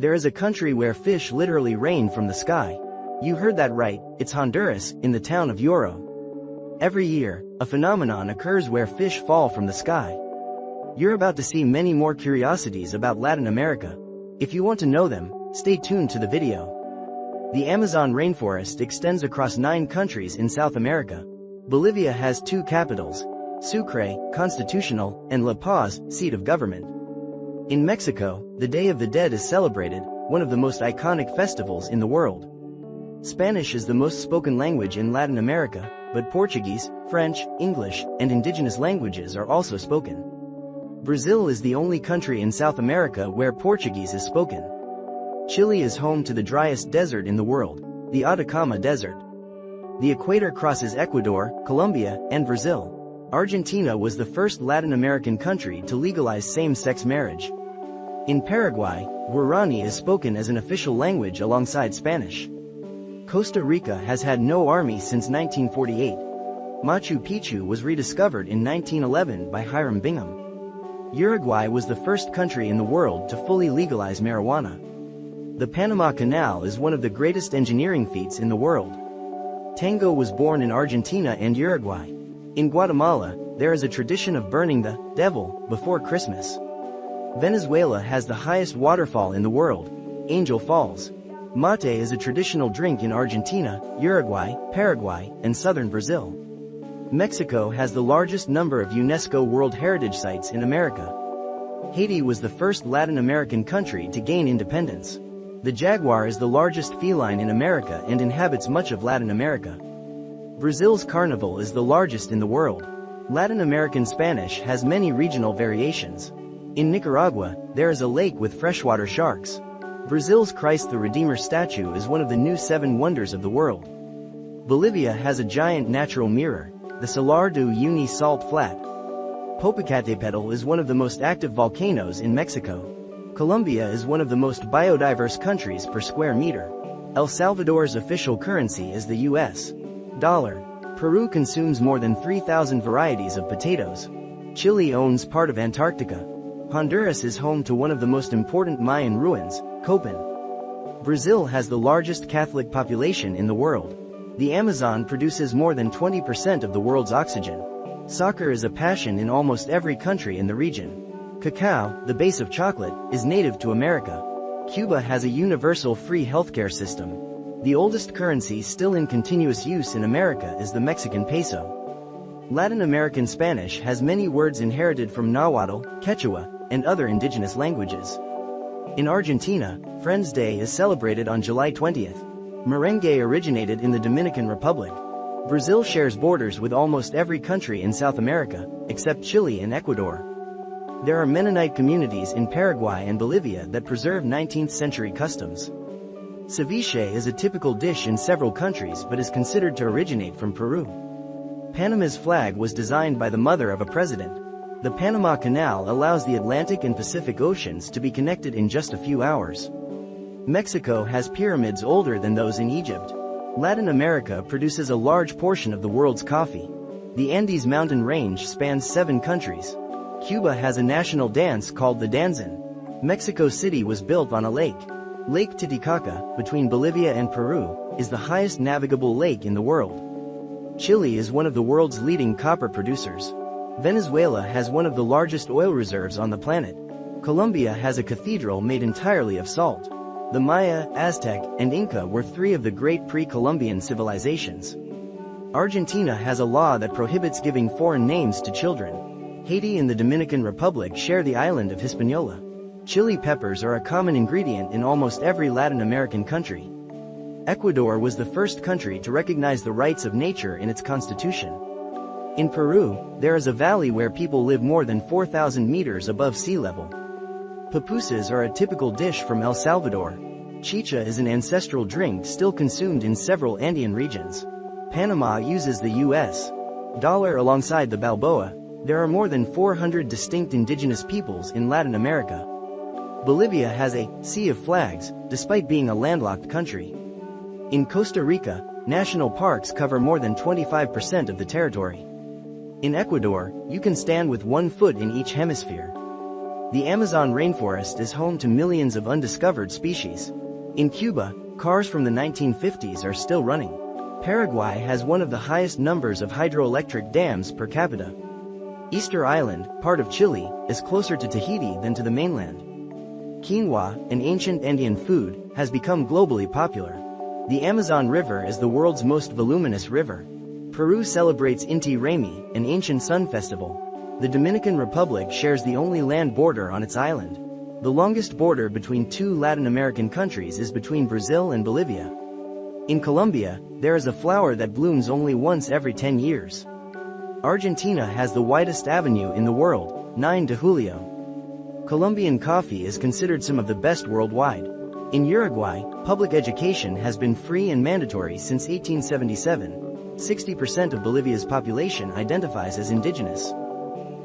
There is a country where fish literally rain from the sky. You heard that right, it's Honduras, in the town of Yoro. Every year, a phenomenon occurs where fish fall from the sky. You're about to see many more curiosities about Latin America. If you want to know them, stay tuned to the video. The Amazon rainforest extends across 9 countries in South America. Bolivia has 2 capitals, Sucre, constitutional, and La Paz, seat of government. In Mexico, the Day of the Dead is celebrated, one of the most iconic festivals in the world. Spanish is the most spoken language in Latin America, but Portuguese, French, English, and indigenous languages are also spoken. Brazil is the only country in South America where Portuguese is spoken. Chile is home to the driest desert in the world, the Atacama Desert. The equator crosses Ecuador, Colombia, and Brazil. Argentina was the first Latin American country to legalize same-sex marriage. In Paraguay, Guarani is spoken as an official language alongside Spanish. Costa Rica has had no army since 1948. Machu Picchu was rediscovered in 1911 by Hiram Bingham. Uruguay was the first country in the world to fully legalize marijuana. The Panama Canal is one of the greatest engineering feats in the world. Tango was born in Argentina and Uruguay. In Guatemala, there is a tradition of burning the devil before Christmas. Venezuela has the highest waterfall in the world, Angel Falls. Mate is a traditional drink in Argentina, Uruguay, Paraguay, and southern Brazil. Mexico has the largest number of UNESCO World Heritage Sites in America. Haiti was the first Latin American country to gain independence. The jaguar is the largest feline in America and inhabits much of Latin America. Brazil's carnival is the largest in the world. Latin American Spanish has many regional variations. In Nicaragua, there is a lake with freshwater sharks. Brazil's Christ the Redeemer statue is one of the new 7 wonders of the world. Bolivia has a giant natural mirror, the Salar de Uyuni Salt Flat. Popocatépetl is one of the most active volcanoes in Mexico. Colombia is one of the most biodiverse countries per square meter. El Salvador's official currency is the US dollar. Peru consumes more than 3,000 varieties of potatoes. Chile owns part of Antarctica. Honduras is home to one of the most important Mayan ruins, Copan. Brazil has the largest Catholic population in the world. The Amazon produces more than 20% of the world's oxygen. Soccer is a passion in almost every country in the region. Cacao, the base of chocolate, is native to America. Cuba has a universal free healthcare system. The oldest currency still in continuous use in America is the Mexican peso. Latin American Spanish has many words inherited from Nahuatl, Quechua, and other indigenous languages. In Argentina, Friends Day is celebrated on July 20th. Merengue originated in the Dominican Republic. Brazil shares borders with almost every country in South America, except Chile and Ecuador. There are Mennonite communities in Paraguay and Bolivia that preserve 19th-century customs. Ceviche is a typical dish in several countries but is considered to originate from Peru. Panama's flag was designed by the mother of a president. The Panama Canal allows the Atlantic and Pacific Oceans to be connected in just a few hours. Mexico has pyramids older than those in Egypt. Latin America produces a large portion of the world's coffee. The Andes mountain range spans 7 countries. Cuba has a national dance called the danzón. Mexico City was built on a lake. Lake Titicaca, between Bolivia and Peru, is the highest navigable lake in the world. Chile is one of the world's leading copper producers. Venezuela has one of the largest oil reserves on the planet. Colombia has a cathedral made entirely of salt. The Maya, Aztec, and Inca were 3 of the great pre-Columbian civilizations. Argentina has a law that prohibits giving foreign names to children. Haiti and the Dominican Republic share the island of Hispaniola. Chili peppers are a common ingredient in almost every Latin American country. Ecuador was the first country to recognize the rights of nature in its constitution. In Peru, there is a valley where people live more than 4,000 meters above sea level. Pupusas are a typical dish from El Salvador. Chicha is an ancestral drink still consumed in several Andean regions. Panama uses the US dollar alongside the Balboa. There are more than 400 distinct indigenous peoples in Latin America. Bolivia has a sea of flags, despite being a landlocked country. In Costa Rica, national parks cover more than 25% of the territory. In Ecuador, you can stand with 1 foot in each hemisphere. The Amazon rainforest is home to millions of undiscovered species. In Cuba, cars from the 1950s are still running. Paraguay has one of the highest numbers of hydroelectric dams per capita. Easter Island, part of Chile, is closer to Tahiti than to the mainland. Quinoa, an ancient Andean food, has become globally popular. The Amazon River is the world's most voluminous river. Peru celebrates Inti Raymi, an ancient sun festival. The Dominican Republic shares the only land border on its island. The longest border between two Latin American countries is between Brazil and Bolivia. In Colombia, there is a flower that blooms only once every 10 years. Argentina has the widest avenue in the world, 9 de Julio. Colombian coffee is considered some of the best worldwide. In Uruguay, public education has been free and mandatory since 1877. 60% of Bolivia's population identifies as indigenous.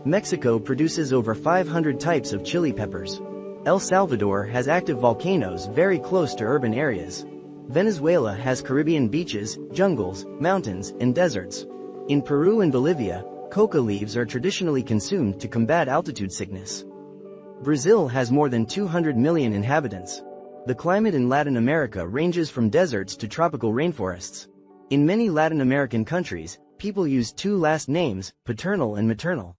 Mexico produces over 500 types of chili peppers. El Salvador has active volcanoes very close to urban areas. Venezuela has Caribbean beaches, jungles, mountains, and deserts. In Peru and Bolivia, coca leaves are traditionally consumed to combat altitude sickness. Brazil has more than 200 million inhabitants. The climate in Latin America ranges from deserts to tropical rainforests. In many Latin American countries, people use two last names, paternal and maternal.